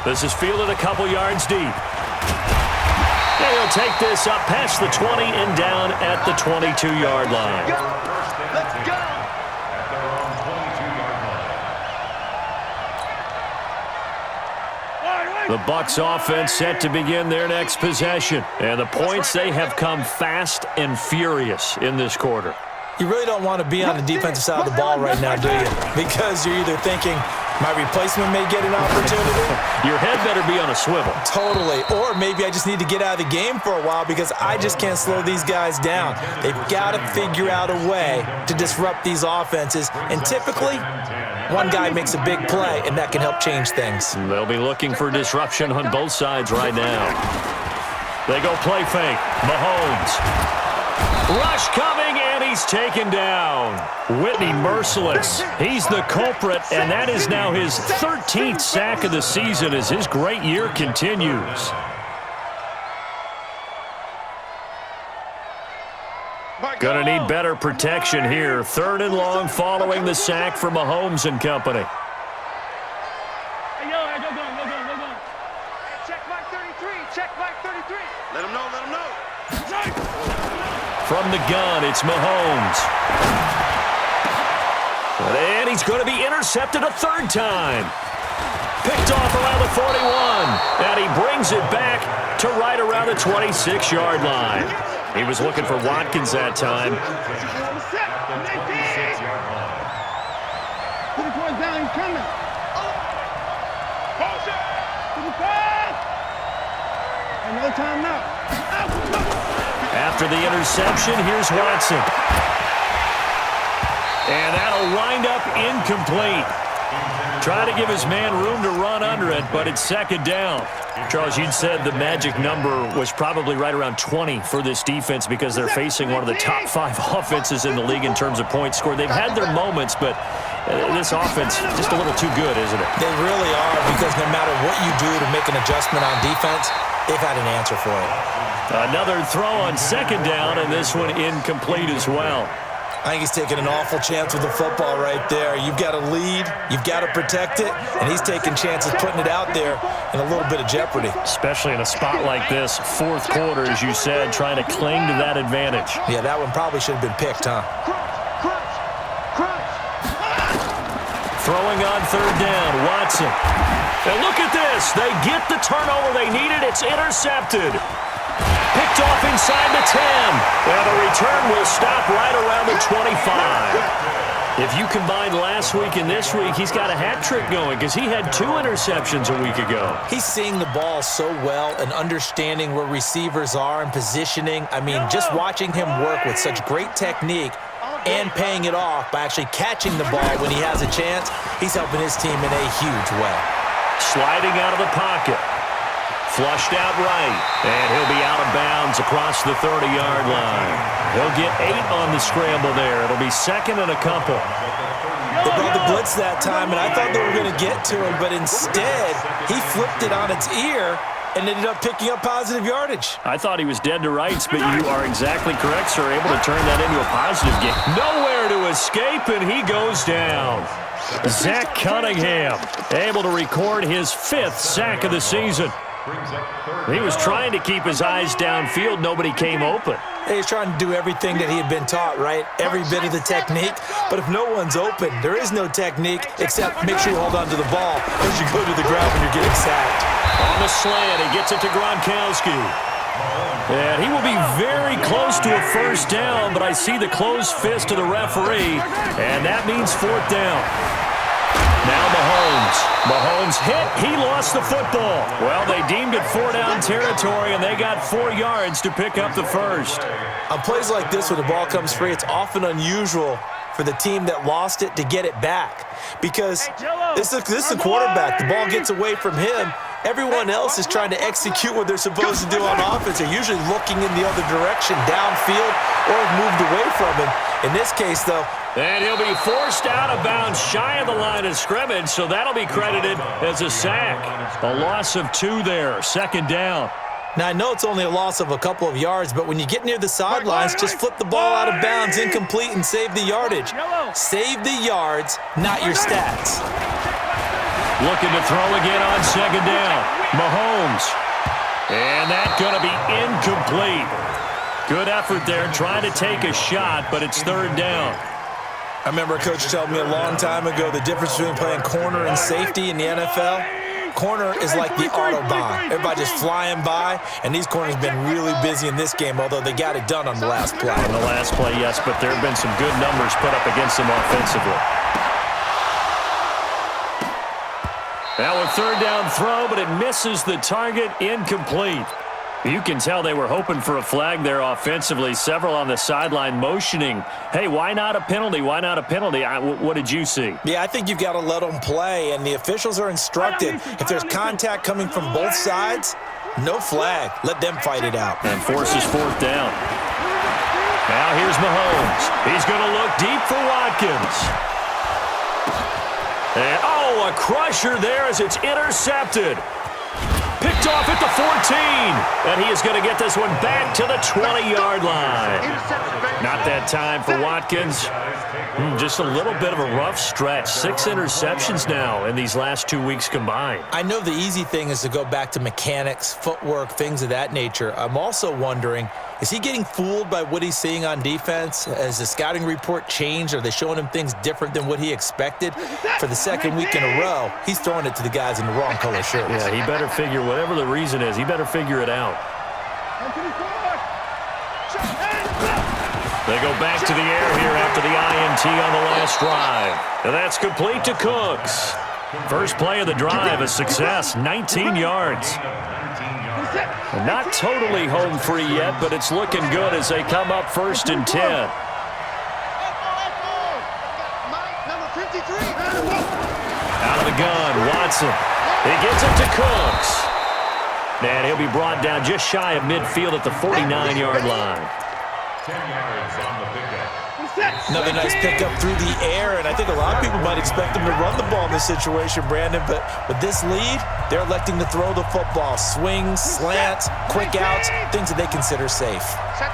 This is fielded a couple yards deep. And he'll take this up past the 20 and down at the 22-yard line. Let's go. The Bucs offense set to begin their next possession. And the points, they have come fast and furious in this quarter. You really don't want to be on the defensive side of the ball right now, do you? Because you're either thinking, my replacement may get an opportunity. Your head better be on a swivel. Totally. Or maybe I just need to get out of the game for a while because I just can't slow these guys down. They've got to figure out a way to disrupt these offenses. And typically, one guy makes a big play, and that can help change things. They'll be looking for disruption on both sides right now. They go play fake. Mahomes. Rush coming, and he's taken down. Whitney merciless. He's the culprit, and that is now his 13th sack of the season as his great year continues. Gonna need better protection here. 3rd and long following the sack from Mahomes and company. Hey, yo, go. Check Mike 33. Check Mike 33. Let him know. From the gun, it's Mahomes. And he's going to be intercepted a 3rd time. Picked off around the 41. And he brings it back to right around the 26-yard line. He was looking for Watkins that time. Another time now. After the interception, here's Watson. And that'll wind up incomplete. Trying to give his man room to run under it, but it's 2nd down. Charles, you'd said the magic number was probably right around 20 for this defense because they're facing one of the top 5 offenses in the league in terms of points scored. They've had their moments, but this offense just a little too good, isn't it? They really are, because no matter what you do to make an adjustment on defense, they've had an answer for it. Another throw on 2nd down, and this one incomplete as well. I think he's taking an awful chance with the football right there. You've got to lead, you've got to protect it, and he's taking chances putting it out there in a little bit of jeopardy. Especially in a spot like this, 4th quarter, as you said, trying to cling to that advantage. Yeah, that one probably should have been picked, huh? Throwing on 3rd down, Watson. And look at this. They get the turnover they needed. It's intercepted. Picked off inside the 10. And the return will stop right around the 25. If you combine last week and this week, he's got a hat trick going because he had 2 interceptions a week ago. He's seeing the ball so well and understanding where receivers are and positioning. I mean, just watching him work with such great technique and paying it off by actually catching the ball when he has a chance, he's helping his team in a huge way. Sliding out of the pocket. Flushed out right. And he'll be out of bounds across the 30-yard line. He'll get 8 on the scramble there. It'll be 2nd and a couple. They brought the blitz that time, and I thought they were going to get to him, but instead, he flipped it on its ear and ended up picking up positive yardage. I thought he was dead to rights, but you are exactly correct, sir. Able to turn that into a positive game. Nowhere to escape, and he goes down. Zach Cunningham able to record his 5th sack of the season. He was trying to keep his eyes downfield. Nobody came open. He's trying to do everything that he had been taught, right? Every bit of the technique. But if no one's open, there is no technique except make sure you hold on to the ball as you go to the ground when you're getting sacked. On the slant, he gets it to Gronkowski. And he will be very close to a 1st down, but I see the closed fist of the referee, and that means 4th down. Now Mahomes hit. He lost the football. Well, they deemed it 4-down territory, and they got 4 yards to pick up the 1st. On plays like this where the ball comes free, it's often unusual for the team that lost it to get it back. Because this is a quarterback. The ball gets away from him. Everyone else is trying to execute what they're supposed to do on offense. They're usually looking in the other direction, downfield, or have moved away from him. In this case, though, and he'll be forced out of bounds shy of the line of scrimmage, so that'll be credited as a sack. A loss of 2 there, 2nd down. Now, I know it's only a loss of a couple of yards, but when you get near the sidelines, just flip the ball out of bounds, incomplete, and save the yardage. Save the yards, not your stats. Looking to throw again on second down. Mahomes. And that's going to be incomplete. Good effort there, trying to take a shot, but it's third down. I remember a coach telling me a long time ago the difference between playing corner and safety in the NFL. Corner is like the Autobahn. Everybody just flying by, and these corners have been really busy in this game, although they got it done on the last play. On the last play, yes, but there have been some good numbers put up against them offensively. Now a third down throw, but it misses the target, incomplete. You can tell they were hoping for a flag there offensively. Several on the sideline motioning, hey, why not a penalty? Why not a penalty? What did you see? Yeah, I think you've got to let them play, and the officials are instructed. If there's contact coming from both sides, no flag. Let them fight it out. And forces fourth down. Now here's Mahomes. He's going to look deep for Watkins. And, a crusher there as it's intercepted. Picked off at the 14, and he is going to get this one back to the 20-yard line. Not that time for Watkins. Just a little bit of a rough stretch. 6 interceptions now in these last 2 weeks combined. I know the easy thing is to go back to mechanics, footwork, things of that nature. I'm also wondering, is he getting fooled by what he's seeing on defense? Has the scouting report changed? Are they showing him things different than what he expected? For the second week in a row, he's throwing it to the guys in the wrong color shirts. Yeah, he better figure, whatever the reason is, he better figure it out. They go back to the air here after the INT on the last drive. And that's complete to Cooks. First play of the drive, a success, 19 yards. Not totally home free yet, but it's looking good as they come up 1st and 10. Out of the gun, Watson. He gets it to Cooks. And he'll be brought down just shy of midfield at the 49-yard line. Another nice pickup through the air, and I think a lot of people might expect him to run the ball in this situation, Brandon, but with this lead, they're electing to throw the football. Swings, slants, quick outs, things that they consider safe.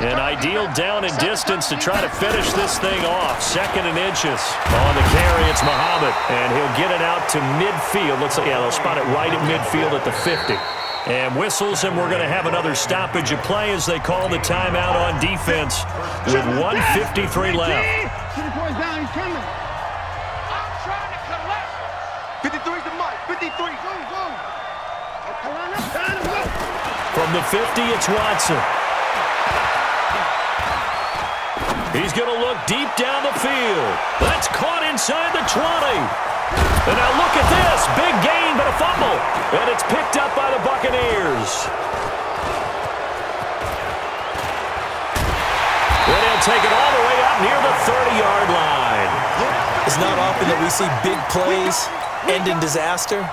An ideal down and distance to try to finish this thing off. 2nd and inches. On the carry, it's Muhammad, and he'll get it out to midfield. Looks like, yeah, they'll spot it right at midfield at the 50. And whistles, and we're going to have another stoppage of play as they call the timeout on defense with 1:53 left. 53's the mic. 53. From the 50, it's Watson. He's going to look deep down the field. That's caught inside the 20. And now look at this. Big gain, but a fumble. And it's picked up by the Buccaneers. And he'll take it all the way up near the 30-yard line. It's not often that we see big plays end in disaster,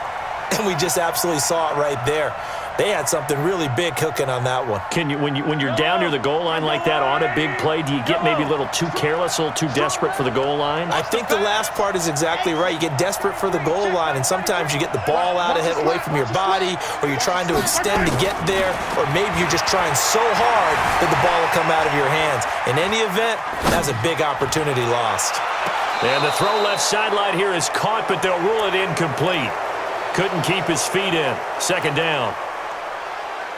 and we just absolutely saw it right there. They had something really big cooking on that one. Can you, when you're down near the goal line like that on a big play, do you get maybe a little too careless, a little too desperate for the goal line? I think the last part is exactly right. You get desperate for the goal line, and sometimes you get the ball out ahead, away from your body, or you're trying to extend to get there, or maybe you're just trying so hard that the ball will come out of your hands. In any event, that's a big opportunity lost. And the throw left sideline here is caught, but they'll rule it incomplete. Couldn't keep his feet in. 2nd down.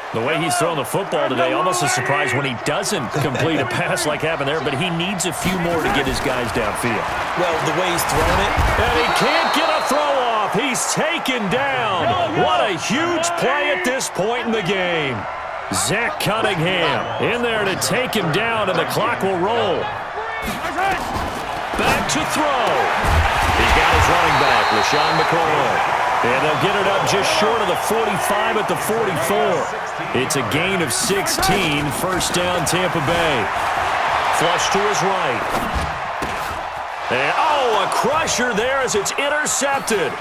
The way he's thrown the football today, almost a surprise when he doesn't complete a pass like happened there, but he needs a few more to get his guys downfield. Well, the way he's thrown it. And he can't get a throw off. He's taken down. What a huge play at this point in the game. Zach Cunningham in there to take him down, and the clock will roll. Back to throw. He's got his running back, LaShawn McCoy. And they'll get it up just short of the 45 at the 44. It's a gain of 16. 1st down, Tampa Bay. Flush to his right. And, a crusher there as it's intercepted.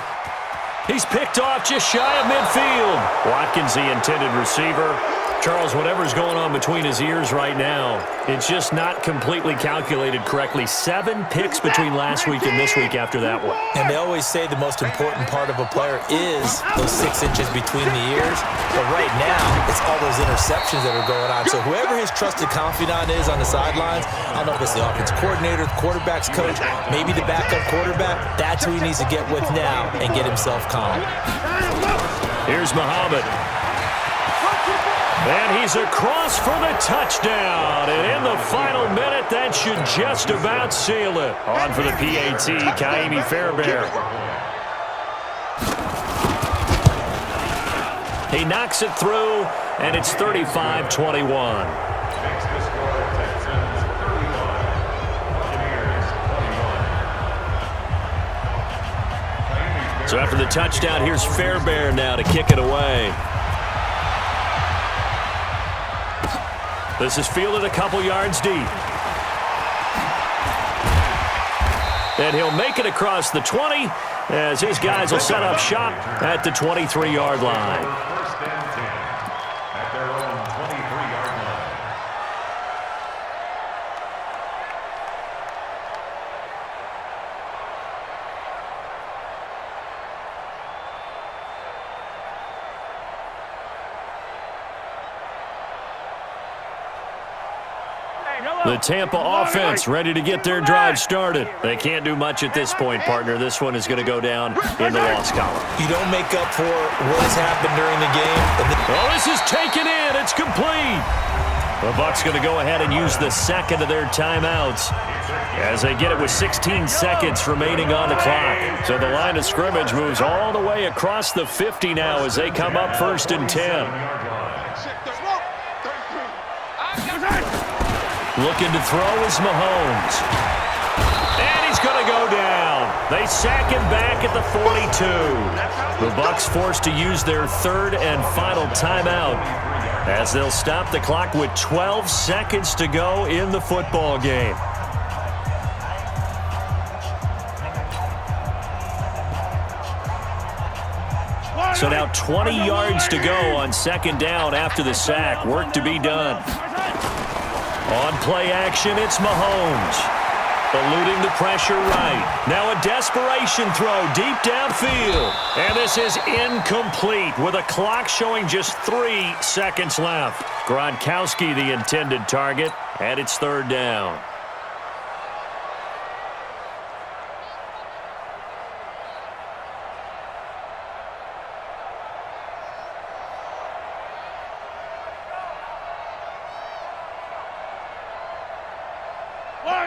He's picked off just shy of midfield. Watkins, the intended receiver. Charles, whatever's going on between his ears right now, it's just not completely calculated correctly. 7 picks between last week and this week after that one. And they always say the most important part of a player is those 6 inches between the ears. But right now, it's all those interceptions that are going on. So whoever his trusted confidant is on the sidelines, I don't know if it's the offensive coordinator, the quarterback's coach, maybe the backup quarterback, that's who he needs to get with now and get himself calm. Here's Muhammad. And he's across for the touchdown. And in the final minute, that should just about seal it. On for the PAT, Kaimi Fairbairn. He knocks it through, and it's 35-21. So after the touchdown, here's Fairbairn now to kick it away. This is fielded a couple yards deep. And he'll make it across the 20 as his guys will set up shop at the 23-yard line. The Tampa offense ready to get their drive started. They can't do much at this point, partner. This one is going to go down in the loss column. You don't make up for what has happened during the game. Oh, this is taken in. It's complete. The Bucs going to go ahead and use the second of their timeouts as they get it with 16 seconds remaining on the clock. So the line of scrimmage moves all the way across the 50 now as they come up 1st and 10. Looking to throw is Mahomes. And he's going to go down. They sack him back at the 42. The Bucs forced to use their 3rd and final timeout as they'll stop the clock with 12 seconds to go in the football game. So now 20 yards to go on 2nd down after the sack. Work to be done. On play action, it's Mahomes. Eluding the pressure right. Now a desperation throw deep downfield. And this is incomplete with a clock showing just 3 seconds left. Gronkowski the intended target, and it's 3rd down.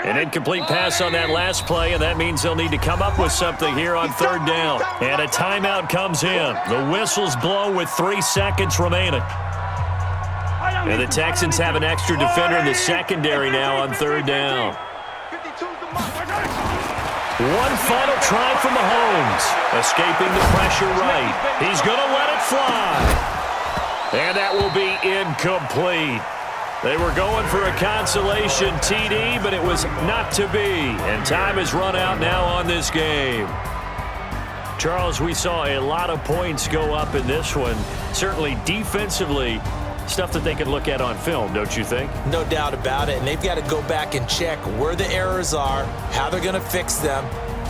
An incomplete pass on that last play, and that means they'll need to come up with something here on 3rd down. And a timeout comes in. The whistles blow with 3 seconds remaining. And the Texans have an extra defender in the secondary now on 3rd down. One final try for Mahomes. Escaping the pressure right. He's going to let it fly. And that will be incomplete. They were going for a consolation TD, but it was not to be. And time has run out now on this game. Charles, we saw a lot of points go up in this one. Certainly defensively, stuff that they can look at on film, don't you think? No doubt about it. And they've got to go back and check where the errors are, how they're going to fix them,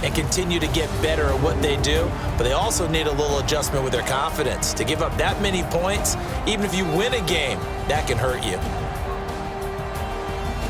and continue to get better at what they do. But they also need a little adjustment with their confidence. To give up that many points, even if you win a game, that can hurt you.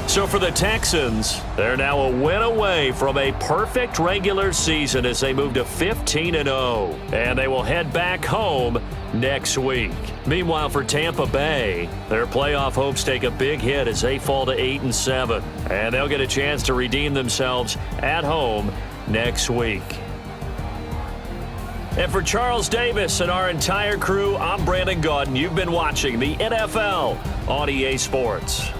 So for the Texans, they're now a win away from a perfect regular season as they move to 15-0. And they will head back home next week. Meanwhile, for Tampa Bay, their playoff hopes take a big hit as they fall to 8-7. And they'll get a chance to redeem themselves at home next week. And for Charles Davis and our entire crew, I'm Brandon Gaudin. You've been watching the NFL on EA Sports.